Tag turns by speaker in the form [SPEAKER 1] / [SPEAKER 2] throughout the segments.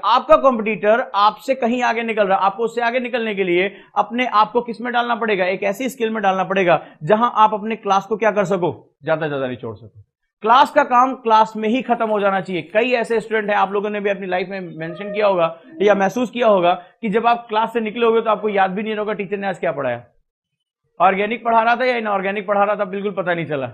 [SPEAKER 1] आपका कंपटीटर आपसे कहीं आगे निकल रहा है, आपको उससे आगे निकलने के लिए अपने आप को किस में डालना पड़ेगा, एक ऐसी स्किल में डालना पड़ेगा जहां आप अपने क्लास को क्या कर सको, ज्यादा ज्यादा नहीं छोड़ सको। क्लास का काम क्लास में ही खत्म हो जाना चाहिए। कई ऐसे स्टूडेंट हैं, आप लोगों ने भी अपनी लाइफ में मेंशन किया होगा या महसूस किया होगा कि जब आप क्लास से निकले होगे तो आपको याद भी नहीं होगा टीचर ने आज क्या पढ़ाया, ऑर्गेनिक पढ़ा रहा था या इनऑर्गेनिक पढ़ा रहा था, बिल्कुल पता नहीं चला।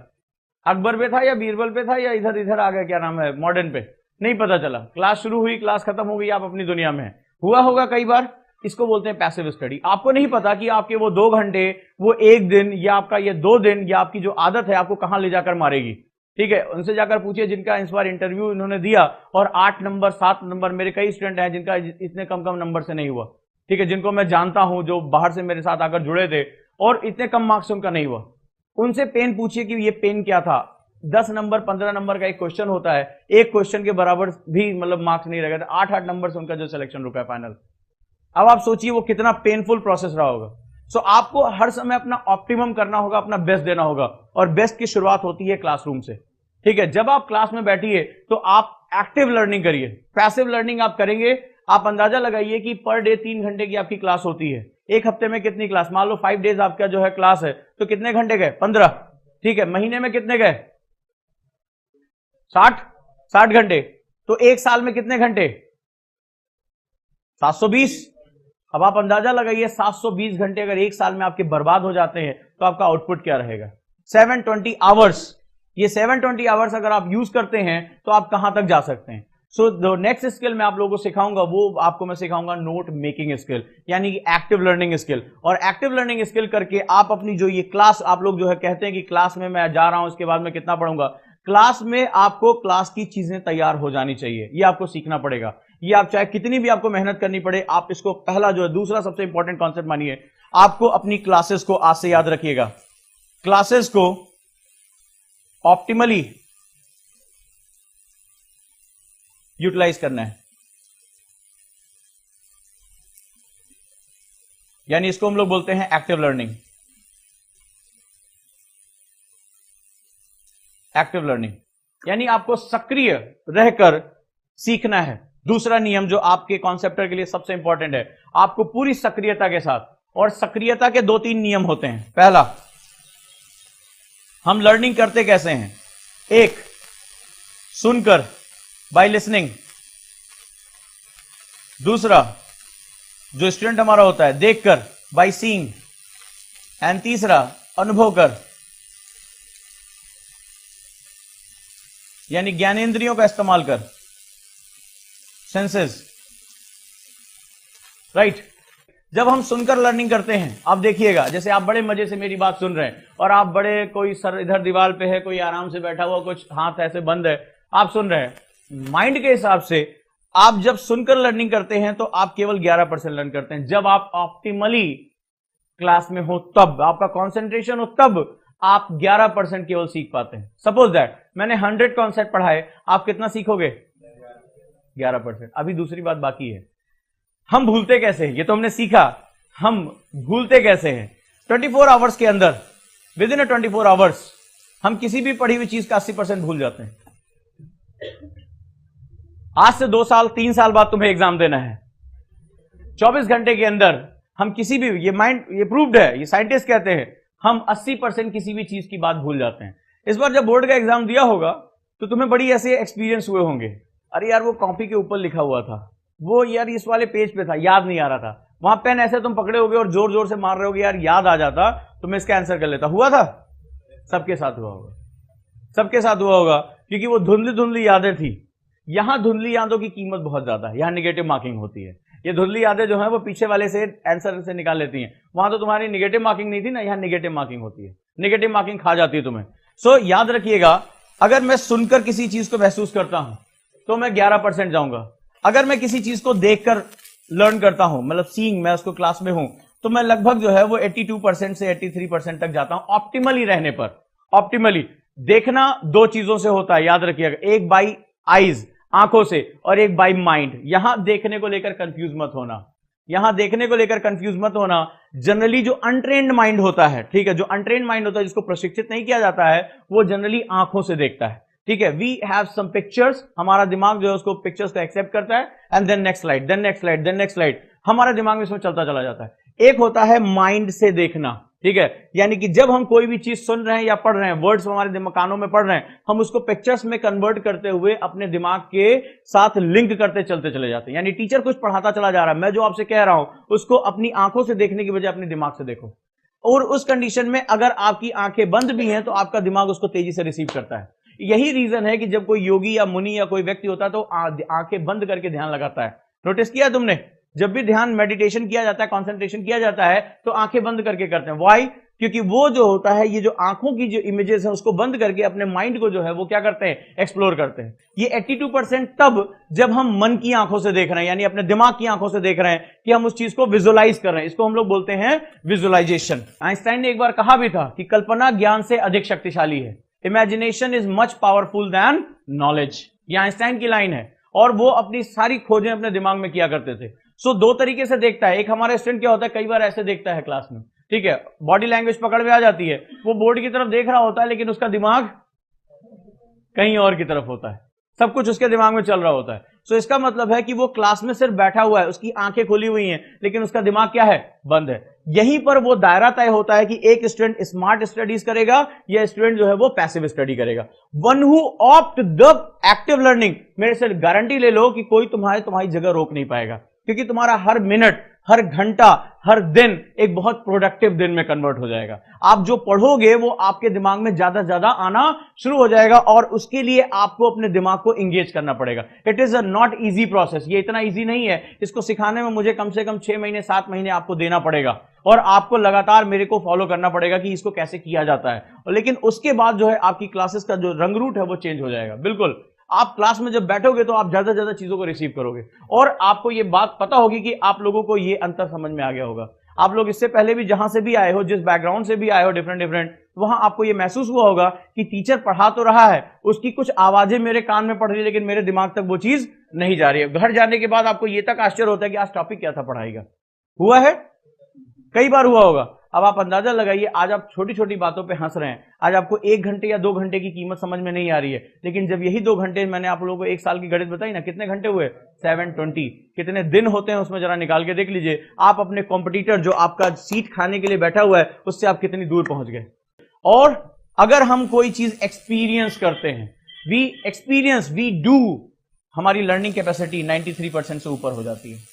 [SPEAKER 1] अकबर पे था या बीरबल पे था या इधर इधर आ गया, क्या नाम है, मॉडर्न पे, नहीं पता चला। क्लास शुरू हुई, क्लास खत्म हो गई, आप अपनी दुनिया में हुआ होगा कई बार। इसको बोलते हैं पैसिव स्टडी। आपको नहीं पता कि आपके वो 2 घंटे, वो 1 दिन या आपका ये 2 दिन या आपकी जो आदत है आपको कहां ले जाकर मारेगी। ठीक है, उनसे जाकर पूछिए जिनका इस बार इंटरव्यू इन्होंने दिया और 8 नंबर 7 नंबर, मेरे कई स्टूडेंट हैं जिनका इतने कम कम नंबर से नहीं हुआ। ठीक है, जिनको मैं जानता हूं जो बाहर से मेरे साथ आकर जुड़े थे और इतने कम मार्क्स उनका नहीं हुआ। उनसे पेन पूछिए कि ये पेन क्या था। 10 नंबर 15 नंबर का एक क्वेश्चन होता है, एक क्वेश्चन के बराबर भी मतलब मार्क्स नहीं रहेगा, 8-8 नंबर से उनका जो सिलेक्शन रुका है फाइनल। अब आप सोचिए वो कितना पेनफुल प्रोसेस रहा होगा। सो आपको हर समय अपना ऑप्टिमम करना होगा, अपना बेस्ट देना होगा, और बेस्ट की शुरुआत होती है क्लासरूम से। ठीक है, जब आप क्लास में बैठिए तो आप एक्टिव लर्निंग करिए। पैसिव लर्निंग आप करेंगे, आप अंदाजा लगाइए कि पर डे 3 घंटे की आपकी क्लास होती है। एक हफ्ते में कितनी क्लास, मान लो 5 डेज आपका जो है क्लास है, तो कितने घंटे गए, 15। ठीक है, महीने में कितने गए, 60 घंटे। तो एक साल में कितने घंटे, 720। अब आप अंदाजा लगाइए 720 घंटे अगर एक साल में आपके बर्बाद हो जाते हैं तो आपका आउटपुट क्या रहेगा, 720 आवर्स। ये 720 आवर्स अगर आप यूज करते हैं तो आप कहां तक जा सकते हैं। सो द नेक्स्ट स्किल मैं आप लोगों को सिखाऊंगा, वो आपको मैं सिखाऊंगा नोट मेकिंग स्किल, यानी कि एक्टिव लर्निंग स्किल। और एक्टिव लर्निंग स्किल करके आप अपनी जो ये क्लास, आप लोग जो है कहते हैं कि क्लास में मैं जा रहा हूं इसके बाद मैं कितना पढ़ूंगा, क्लास में आपको क्लास की चीजें तैयार हो जानी चाहिए, ये आपको सीखना पड़ेगा। ये आप चाहे कितनी भी आपको मेहनत करनी पड़े, आप इसको पहला जो है, दूसरा सबसे इंपॉर्टेंट कॉन्सेप्ट मानिए, आपको अपनी क्लासेस को आज से याद रखिएगा, क्लासेस को ऑप्टिमली यूटिलाइज करना है। यानी इसको हम लोग बोलते हैं एक्टिव लर्निंग। एक्टिव लर्निंग यानी आपको सक्रिय रहकर सीखना है। दूसरा नियम जो आपके कॉन्सेप्टर के लिए सबसे इंपॉर्टेंट है, आपको पूरी सक्रियता के साथ, और सक्रियता के 2-3 नियम होते हैं। पहला, हम लर्निंग करते कैसे हैं, एक सुनकर, बाय लिसनिंग। दूसरा जो स्टूडेंट हमारा होता है देखकर, बाय सीइंग। एंड तीसरा अनुभव कर, यानी ज्ञानेंद्रियों का इस्तेमाल कर, सेंसेस। राइट। जब हम सुनकर लर्निंग करते हैं, आप देखिएगा जैसे आप बड़े मजे से मेरी बात सुन रहे हैं और आप बड़े, कोई सर इधर दीवार पे है, कोई आराम से बैठा हुआ, कुछ हाथ ऐसे बंद है, आप सुन रहे हैं। माइंड के हिसाब से आप जब सुनकर लर्निंग करते हैं तो आप केवल 11% लर्न करते हैं। जब आप ऑप्टिमली क्लास में हो तब, आपका कॉन्सेंट्रेशन हो तब आप 11% केवल सीख पाते हैं। सपोज दैट मैंने 100 कॉन्सेप्ट पढ़ाए, आप कितना सीखोगे, 11%। अभी दूसरी बात बाकी है, हम भूलते कैसे हैं, ये तो हमने सीखा, हम भूलते कैसे हैं। 24 आवर्स के अंदर, विद इन 24 आवर्स हम किसी भी पढ़ी हुई चीज का 80% भूल जाते हैं। आज से 2 साल 3 साल बाद तुम्हें एग्जाम देना है, 24 घंटे के अंदर हम किसी भी, ये माइंड, ये प्रूव्ड है, ये साइंटिस्ट कहते हैं, हम 80% किसी भी चीज की बात भूल जाते हैं। इस बार जब बोर्ड का एग्जाम दिया होगा तो तुम्हें बड़ी ऐसे एक्सपीरियंस हुए होंगे, अरे यार वो कॉपी के ऊपर लिखा हुआ था, वो यार इस वाले पेज पे था, याद नहीं आ रहा था, वहां पेन ऐसे तुम पकड़े होगे और जोर जोर से मार रहे होगे, यार याद आ जाता तो मैं इसका आंसर कर लेता। हुआ था, सबके साथ हुआ होगा, सबके साथ हुआ होगा, क्योंकि वो धुंधली धुंधली यादें थी। यहां धुंधली यादों की कीमत बहुत ज्यादा है, यहां निगेटिव मार्किंग होती है। ये धुंधली यादें जो है वो पीछे वाले से आंसर से निकाल लेती हैं, वहां तो तुम्हारी निगेटिव मार्किंग नहीं थी ना, यहां निगेटिव मार्किंग होती है, निगेटिव मार्किंग खा जाती है तुम्हें। सो याद रखिएगा, अगर मैं सुनकर किसी चीज को महसूस करता हूं तो मैं 11% जाऊंगा। अगर मैं किसी चीज को देखकर लर्न करता हूं, मतलब सीइंग, मैं उसको क्लास में हूं, तो मैं लगभग जो है वो 82% से 83% तक जाता हूं ऑप्टिमली रहने पर। ऑप्टिमली देखना 2 चीजों से होता है, याद रखिएगा, एक बाई आईज, आंखों से, और एक बाई माइंड। यहां देखने को लेकर कंफ्यूज मत होना, यहां देखने को लेकर कंफ्यूज मत होना। जनरली जो अनट्रेन्ड माइंड होता है, ठीक है, जो अनट्रेन्ड माइंड होता है, जिसको प्रशिक्षित नहीं किया जाता है, वो जनरली आंखों से देखता है। ठीक है, वी हैव सम पिक्चर्स, हमारा दिमाग जो है उसको पिक्चर्स को एक्सेप्ट करता है, and then next slide, then next slide, then next slide, हमारे दिमाग में इसमें चलता चला जाता है। एक होता है माइंड से देखना, ठीक है, यानी कि जब हम कोई भी चीज सुन रहे हैं या पढ़ रहे हैं, वर्ड्स हमारे कानों में पढ़ रहे हैं, हम उसको पिक्चर्स में कन्वर्ट करते हुए अपने दिमाग के साथ लिंक करते चलते चले जाते हैं। यानी टीचर कुछ पढ़ाता चला जा रहा है, मैं जो आपसे कह रहा हूं उसको अपनी आंखों से देखने की बजाय अपने दिमाग से देखो, और उस कंडीशन में अगर आपकी आंखें बंद भी हैं तो आपका दिमाग उसको तेजी से रिसीव करता है। यही रीजन है कि जब कोई योगी या मुनि या कोई व्यक्ति होता है तो आंखें बंद करके ध्यान लगाता है। नोटिस किया तुमने, जब भी ध्यान मेडिटेशन किया जाता है, कंसंट्रेशन किया जाता है, तो आंखें बंद करके करते हैं। व्हाई? क्योंकि वो जो होता है, ये जो आंखों की जो इमेजेस है उसको बंद करके अपने माइंड को जो है वो क्या करते हैं, एक्सप्लोर करते हैं। ये 82% तब जब हम मन की आंखों से देख रहे हैं, यानी अपने दिमाग की आंखों से देख रहे हैं कि हम उस चीज को विजुअलाइज कर रहे हैं। इसको हम लोग बोलते हैं विजुअलाइजेशन। आइंस्टाइन ने एक बार कहा भी था कि कल्पना ज्ञान से अधिक शक्तिशाली है, imagination is much powerful than knowledge. ये आइंस्टाइन की लाइन है, और वो अपनी सारी खोजें अपने दिमाग में किया करते थे। सो दो तरीके से देखता है। एक हमारा स्टूडेंट क्या होता है, कई बार ऐसे देखता है क्लास में, ठीक है, बॉडी लैंग्वेज पकड़ में आ जाती है, वो बोर्ड की तरफ देख रहा होता है लेकिन उसका दिमाग कहीं और की तरफ होता है, सब कुछ उसके दिमाग में चल रहा होता है। सो इसका मतलब है कि वो क्लास में सिर्फ बैठा हुआ है, उसकी आंखें खुली हुई हैं, लेकिन उसका दिमाग क्या है, बंद है। यहीं पर वो दायरा तय होता है कि एक स्टूडेंट स्मार्ट स्टडीज करेगा या स्टूडेंट जो है वो पैसिव स्टडी करेगा। One who opt the active learning, मेरे से गारंटी ले लो कि कोई तुम्हारी जगह रोक नहीं पाएगा, क्योंकि तुम्हारा हर मिनट, हर घंटा, हर दिन एक बहुत प्रोडक्टिव दिन में कन्वर्ट हो जाएगा। आप जो पढ़ोगे वो आपके दिमाग में ज्यादा से ज्यादा आना शुरू हो जाएगा, और उसके लिए आपको अपने दिमाग को एंगेज करना पड़ेगा। It is a not easy process, ये इतना इजी नहीं है। इसको सिखाने में मुझे कम से कम 6 महीने 7 महीने आपको देना पड़ेगा, और आपको लगातार मेरे को फॉलो करना पड़ेगा कि इसको कैसे किया जाता है। लेकिन उसके बाद जो है आपकी क्लासेस का जो रंग रूट है वो चेंज हो जाएगा। बिल्कुल, आप क्लास में जब बैठोगे तो आप ज्यादा से ज्यादा चीजों को रिसीव करोगे, और आपको ये बात पता होगी कि आप लोगों को ये अंतर समझ में आ गया होगा। आप लोग इससे पहले भी जहां से भी आए हो, जिस बैकग्राउंड से भी आए हो, डिफरेंट, वहां आपको ये महसूस हुआ होगा कि टीचर पढ़ा तो रहा है, उसकी कुछ आवाजें मेरे कान में पड़ रही है, लेकिन मेरे दिमाग तक वो चीज नहीं जा रही है। घर जाने के बाद आपको ये तक आश्चर्य होता है कि आज टॉपिक क्या था पढ़ाई का। हुआ है, कई बार हुआ होगा। अब आप अंदाजा लगाइए, आज आप छोटी छोटी बातों पे हंस रहे हैं, आज आपको 1 घंटे या 2 घंटे की कीमत समझ में नहीं आ रही है, लेकिन जब यही 2 घंटे, मैंने आप लोगों को 1 साल की गणित बताई ना, कितने घंटे हुए, 720, कितने दिन होते हैं उसमें, जरा निकाल के देख लीजिए। आप अपने कॉम्पिटिटर जो आपका सीट खाने के लिए बैठा हुआ है, उससे आप कितनी दूर पहुंच गए। और अगर हम कोई चीज एक्सपीरियंस करते हैं, वी एक्सपीरियंस, वी डू, हमारी लर्निंग कैपेसिटी 93% से ऊपर हो जाती है।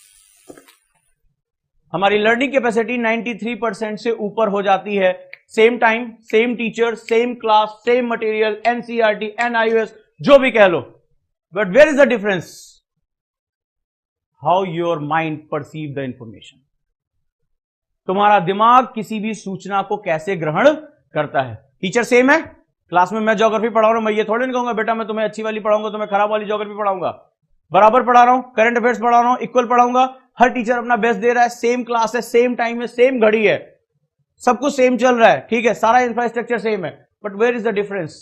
[SPEAKER 1] हमारी लर्निंग कैपेसिटी 93% से ऊपर हो जाती है। Same time, same teacher, same class, same material, NCERT, NIOS, जो भी कह लो, but where is the difference? How your mind perceive the information. तुम्हारा दिमाग किसी भी सूचना को कैसे ग्रहण करता है। टीचर सेम है, क्लास में मैं ज्योग्राफी पढ़ा रहा हूं, मैं ये थोड़ी नहीं कहूंगा बेटा मैं तुम्हें अच्छी वाली पढ़ाऊंगा, तुम्हें खराब वाली ज्योग्राफी पढ़ाऊंगा। बराबर पढ़ा रहा हूं, करंट अफेयर्स पढ़ा रहा हूं, इक्वल पढ़ाऊंगा। हर टीचर अपना बेस्ट दे रहा है, सेम क्लास है, सेम टाइम है, सेम घड़ी है, सब कुछ सेम चल रहा है, ठीक है, सारा इंफ्रास्ट्रक्चर सेम है, but where is the difference?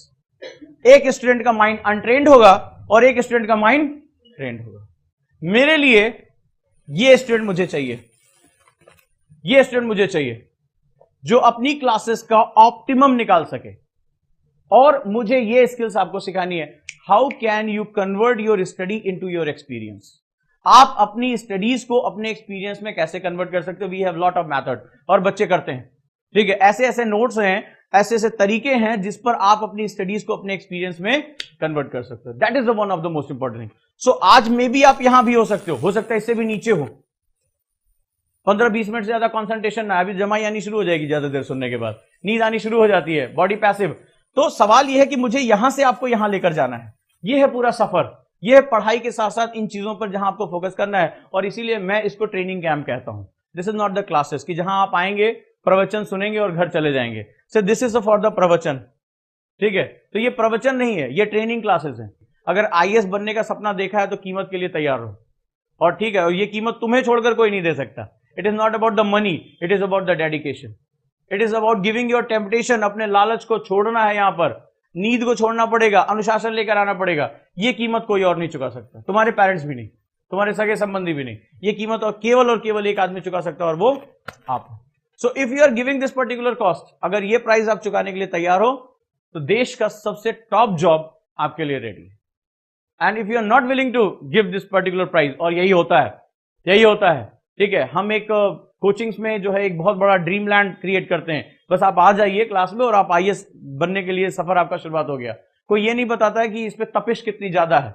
[SPEAKER 1] एक स्टूडेंट का माइंड अनट्रेंड होगा और एक स्टूडेंट का माइंड ट्रेंड होगा। मेरे लिए ये स्टूडेंट मुझे चाहिए, ये स्टूडेंट मुझे चाहिए जो अपनी क्लासेस का ऑप्टिमम निकाल सके। और मुझे ये स्किल्स आपको सिखानी है। How can you convert your study into your experience? आप अपनी स्टडीज को अपने एक्सपीरियंस में कैसे कन्वर्ट कर सकते हो? We have lot of method, और बच्चे करते हैं, ठीक है। ऐसे ऐसे नोट्स हैं, ऐसे ऐसे तरीके हैं जिस पर आप अपनी स्टडीज को अपने एक्सपीरियंस में कन्वर्ट कर सकते हो। That is the one of the most important thing. So आज में भी आप यहां भी हो सकता है इससे भी नीचे हो। 15-20 मिनट से ज्यादा कॉन्सेंट्रेशन ना, अभी जमाई आनी शुरू हो जाएगी, ज्यादा देर सुनने के बाद नींद आनी शुरू हो जाती है, बॉडी पैसिव। तो सवाल यह है कि मुझे यहां से आपको यहां लेकर जाना है। यह है पूरा सफर, यह है पढ़ाई के साथ साथ इन चीजों पर जहां आपको फोकस करना है। और इसीलिए मैं इसको ट्रेनिंग कैंप कहता हूं। This is not the classes कि जहां आप आएंगे, प्रवचन सुनेंगे और घर चले जाएंगे। So this is for the प्रवचन, ठीक है। तो ये प्रवचन नहीं है, ये ट्रेनिंग क्लासेस हैं। अगर आईएएस बनने का सपना देखा है तो कीमत के लिए तैयार रहो, और ठीक है, और ये कीमत तुम्हें छोड़कर कोई नहीं दे सकता। It is not about the money, it is about the dedication, it is about giving your temptation. अपने लालच को छोड़ना है, यहां पर नींद को छोड़ना पड़ेगा, अनुशासन लेकर आना पड़ेगा। ये कीमत कोई और नहीं चुका सकता, तुम्हारे पेरेंट्स भी नहीं, तुम्हारे सगे संबंधी भी नहीं। ये कीमत और केवल एक आदमी चुका सकता है, और वो आप। So if you are giving this particular cost, अगर ये प्राइस आप चुकाने के लिए तैयार हो, तो देश का सबसे टॉप जॉब आपके लिए रेडी है। And if you are not willing to give this particular price, और यही होता है, ठीक है। हम एक कोचिंग्स में जो है एक बहुत बड़ा ड्रीम लैंड क्रिएट करते हैं, बस आप आ जाइए क्लास में और आप आईएएस बनने के लिए सफर आपका शुरुआत हो गया। कोई ये नहीं बताता है कि इस पे तपिश कितनी ज्यादा है,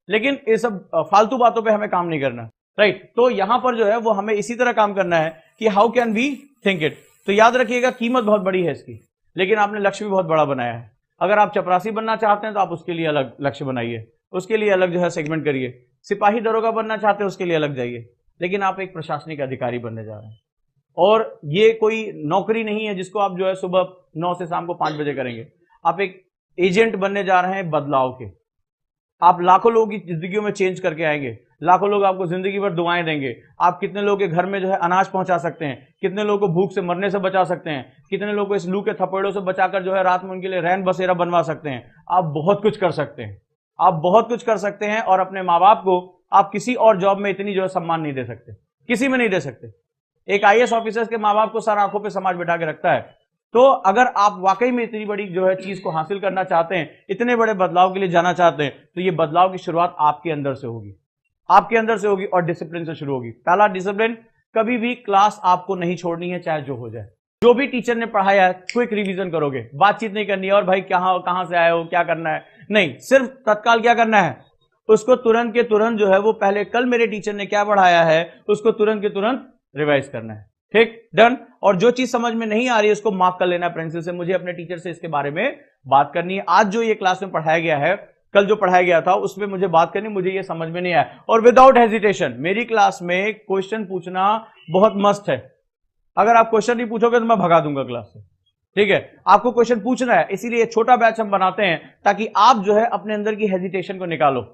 [SPEAKER 1] लेकिन ये सब फालतू बातों पे हमें काम नहीं करना, राइट। तो यहां पर जो है वो हमें इसी तरह काम करना है कि how can we think it. तो याद रखिएगा कीमत बहुत बड़ी है इसकी, लेकिन आपने लक्ष्य भी बहुत बड़ा बनाया है। अगर आप चपरासी बनना चाहते हैं तो आप उसके लिए अलग लक्ष्य बनाइए, उसके लिए अलग जो है सेगमेंट करिए। सिपाही दरोगा बनना चाहते हैं उसके लिए अलग जाइए, लेकिन आप एक प्रशासनिक अधिकारी बनने जा रहे हैं, और ये कोई नौकरी नहीं है जिसको आप जो है सुबह 9 से शाम को 5 बजे करेंगे। आप एक एजेंट बनने जा रहे हैं बदलाव के। आप लाखों लोगों की जिंदगियों में चेंज करके आएंगे, लाखों लोग आपको जिंदगी भर दुआएं देंगे। आप कितने लोगों के घर में जो है अनाज पहुंचा सकते हैं, कितने लोगों को भूख से मरने से बचा सकते हैं, कितने लोगों को इस लू के थपेड़ों से बचाकर जो है रात में उनके लिए रैन बसेरा बनवा सकते हैं। आप बहुत कुछ कर सकते हैं, आप बहुत कुछ कर सकते हैं। और अपने माँ बाप को आप किसी और जॉब में इतनी जो है सम्मान नहीं दे सकते, किसी में नहीं दे सकते। एक आईएएस ऑफिसर के माँ बाप को सर आंखों पे समाज बिठा के रखता है। तो अगर आप वाकई में इतनी बड़ी जो है चीज को हासिल करना चाहते हैं, इतने बड़े बदलाव के लिए जाना चाहते हैं, तो ये बदलाव की शुरुआत आपके अंदर से होगी, आपके अंदर से होगी, और डिसिप्लिन से शुरू होगी। पहला डिसिप्लिन, कभी भी क्लास आपको नहीं छोड़नी है, चाहे जो हो जाए। जो भी टीचर ने पढ़ाया है क्विक रिवीजन करोगे, बातचीत नहीं करनी है और भाई कहां से आए हो, क्या करना है, नहीं। सिर्फ तत्काल क्या करना है, उसको तुरंत के तुरंत जो है वो पहले कल मेरे टीचर ने क्या पढ़ाया है उसको तुरंत के तुरंत रिवाइज करना है, ठीक, डन। और जो चीज समझ में नहीं आ रही है उसको मार्क कर लेना पेंसिल से, मुझे अपने टीचर से इसके बारे में बात करनी है। आज जो ये क्लास में पढ़ाया गया है, कल जो पढ़ाया गया था उसमें मुझे बात करनी, मुझे ये समझ में नहीं आया। और विदाउट हेजिटेशन मेरी क्लास में क्वेश्चन पूछना बहुत मस्त है। अगर आप क्वेश्चन नहीं पूछोगे तो मैं भगा दूंगा क्लास से, ठीक है। आपको क्वेश्चन पूछना है, इसीलिए छोटा बैच हम बनाते हैं ताकि आप जो है अपने अंदर की हेजिटेशन को निकालो।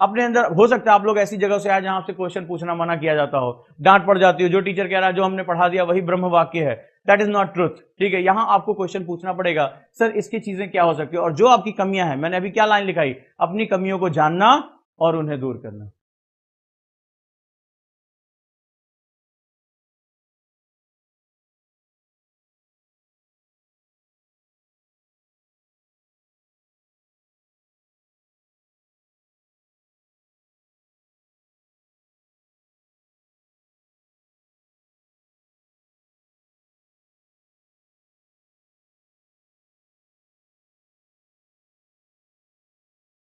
[SPEAKER 1] अपने अंदर हो सकता है आप लोग ऐसी जगह से आए जहां आपसे क्वेश्चन पूछना मना किया जाता हो, डांट पड़ जाती हो, जो टीचर कह रहा है जो हमने पढ़ा दिया वही ब्रह्म वाक्य है, दैट इज नॉट ट्रुथ, ठीक है। यहां आपको क्वेश्चन पूछना पड़ेगा, सर इसकी चीजें क्या हो सकती है, और जो आपकी कमियां हैं, मैंने अभी क्या लाइन लिखाई, अपनी कमियों को जानना और उन्हें दूर करना।